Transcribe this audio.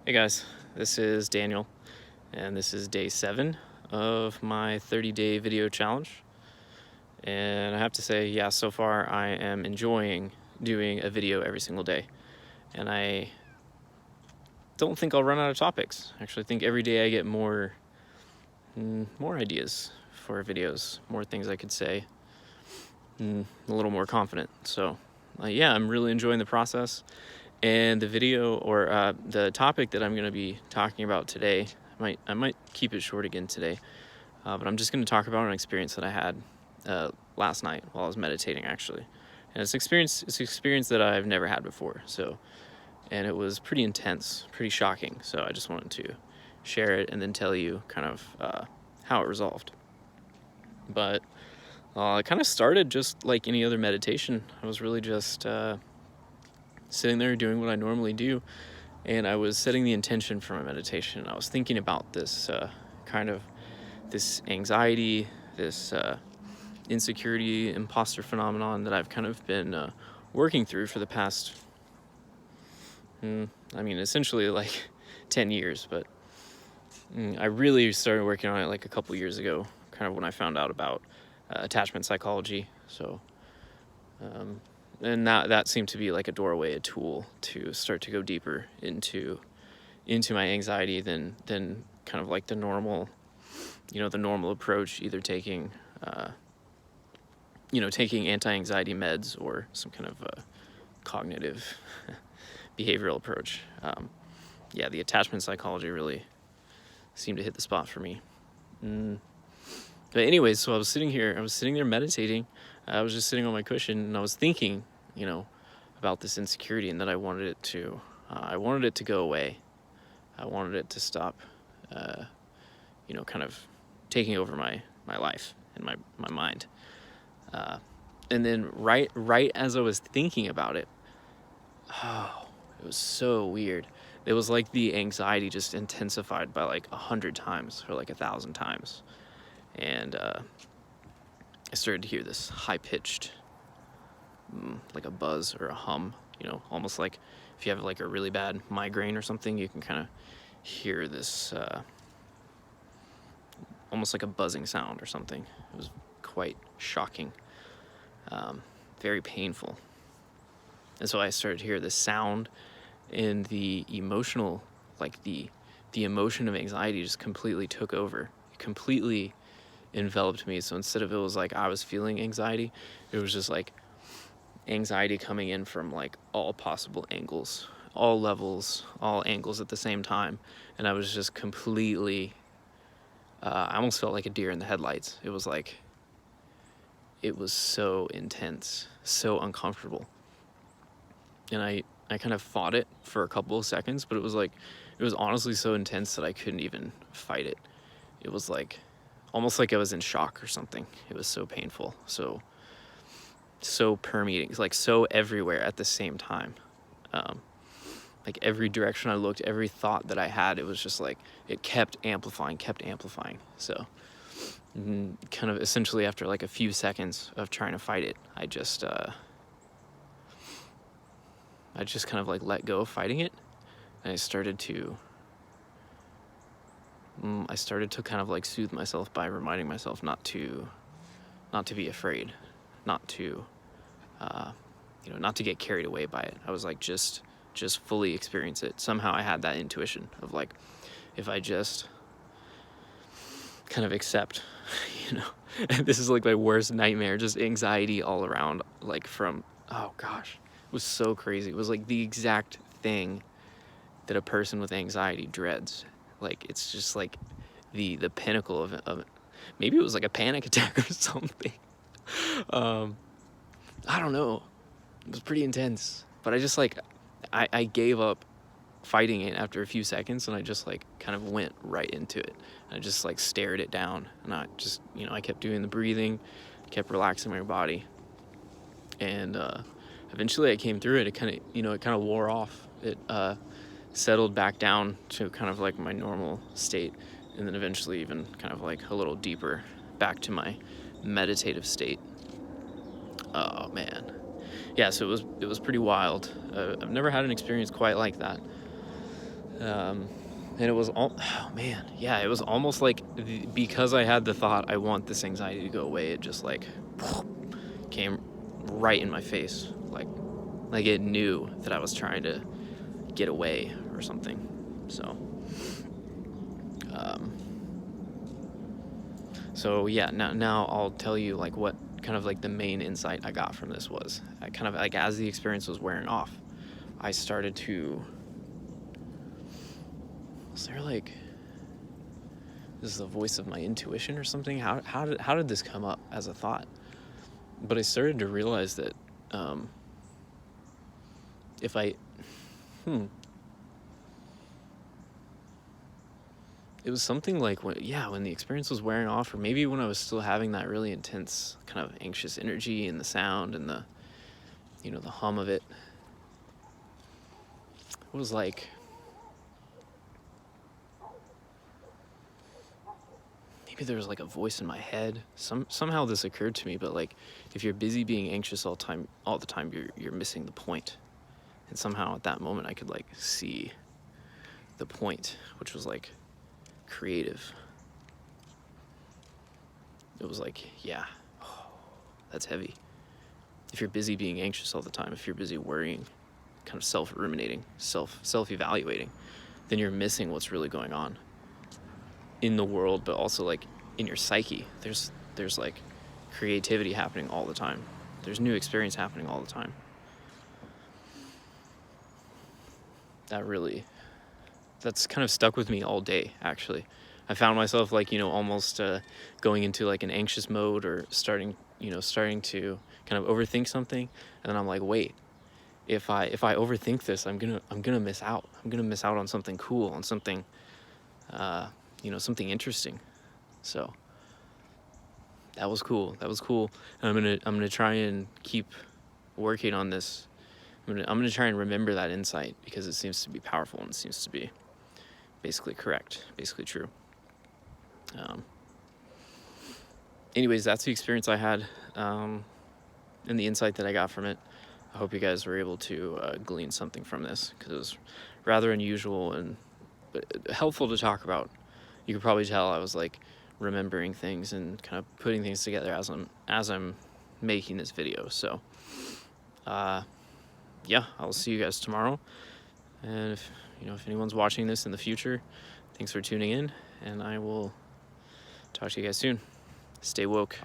Hey guys, this is Daniel, and this is day 7 of my 30-day video challenge. And I have to say, yeah, so far I am enjoying doing a video every single day. And I don't think I'll run out of topics. I actually think every day I get more ideas for videos, more things I could say, a little more confident. So yeah, I'm really enjoying the process. And the video or the topic that I'm going to be talking about today, I might keep it short again today, but I'm just going to talk about an experience that I had last night while I was meditating, actually. And it's an experience that I've never had before. And it was pretty intense, pretty shocking. So I just wanted to share it and then tell you kind of how it resolved. But it kind of started just like any other meditation. I was really just sitting there doing what I normally do, and I was setting the intention for my meditation. I was thinking about this this anxiety, this insecurity, imposter phenomenon that I've kind of been working through for the past, essentially like 10 years, but I really started working on it like a couple years ago, kind of when I found out about attachment psychology. And that seemed to be like a doorway, a tool to start to go deeper into my anxiety than kind of like the normal approach, either taking anti-anxiety meds or some kind of cognitive behavioral approach. The attachment psychology really seemed to hit the spot for me. But anyways, so I was sitting there meditating. I was just sitting on my cushion, and I was thinking, about this insecurity, and that I wanted it to go away. I wanted it to stop, kind of taking over my life and my mind. And then right as I was thinking about it, it was so weird. It was like the anxiety just intensified by like 100 times or like 1,000 times. And I started to hear this high-pitched, like a buzz or a hum, almost like if you have like a really bad migraine or something, you can kind of hear this, almost like a buzzing sound or something. It was quite shocking, very painful. And so I started to hear this sound, and the emotional, like the emotion of anxiety just completely took over, completely enveloped me. So instead of it was like I was feeling anxiety, it was just like anxiety coming in from like all possible angles, all levels, all angles at the same time. And I was just completely, I almost felt like a deer in the headlights. It was so intense, so uncomfortable. And I kind of fought it for a couple of seconds, but it was honestly so intense that I couldn't even fight it. It was like almost like I was in shock or something. It was so painful, so permeating, like so everywhere at the same time. Like every direction I looked, every thought that I had, it was just like it kept amplifying. So kind of essentially after like a few seconds of trying to fight it, I just kind of like let go of fighting it, and I started to kind of like soothe myself by reminding myself not to be afraid, not to not to get carried away by it. I was like, just fully experience it. Somehow I had that intuition of like, if I just kind of accept, and this is like my worst nightmare, just anxiety all around, like from, oh gosh, it was so crazy. It was like the exact thing that a person with anxiety dreads. Like, it's just like the pinnacle of it. Maybe it was like a panic attack or something. I don't know. It was pretty intense, but I just like, I gave up fighting it after a few seconds, and I just like kind of went right into it. And I just like stared it down, and I just, I kept doing the breathing, kept relaxing my body. And eventually I came through it. It kind of wore off. It settled back down to kind of like my normal state, and then eventually even kind of like a little deeper back to my meditative state. Oh man. Yeah, so it was pretty wild. I've never had an experience quite like that. And it was all, oh man, yeah, it was almost like because I had the thought, I want this anxiety to go away, it just like came right in my face. Like it knew that I was trying to get away or something. So, um, so yeah, now I'll tell you like what kind of like the main insight I got from this was. I kind of like, as the experience was wearing off, I started to, was there like, this is the voice of my intuition or something? How did this come up as a thought? But I started to realize that if I, it was something like when the experience was wearing off, or maybe when I was still having that really intense kind of anxious energy and the sound and the, the hum of it. It was like, maybe there was like a voice in my head. Somehow this occurred to me, but like, if you're busy being anxious all the time, you're missing the point. And somehow at that moment I could like see the point, which was like creative. It was like, yeah, that's heavy. If you're busy being anxious all the time, if you're busy worrying, kind of self-ruminating, self-evaluating, then you're missing what's really going on in the world, but also like in your psyche. There's like creativity happening all the time. There's new experience happening all the time. That's kind of stuck with me all day, actually. I found myself like, almost going into like an anxious mode, or starting to kind of overthink something. And then I'm like, wait, if I overthink this, I'm gonna miss out. I'm gonna miss out on something cool, on something, something interesting. So that was cool. And I'm gonna try and keep working on this. I'm gonna try and remember that insight, because it seems to be powerful and it seems to be basically correct, basically true. Anyways, that's the experience I had, and the insight that I got from it. I hope you guys were able to glean something from this, because it was rather unusual and helpful to talk about. You could probably tell I was like remembering things and kind of putting things together as I'm making this video. So, yeah, I'll see you guys tomorrow. And if anyone's watching this in the future, thanks for tuning in, and I will talk to you guys soon. Stay woke.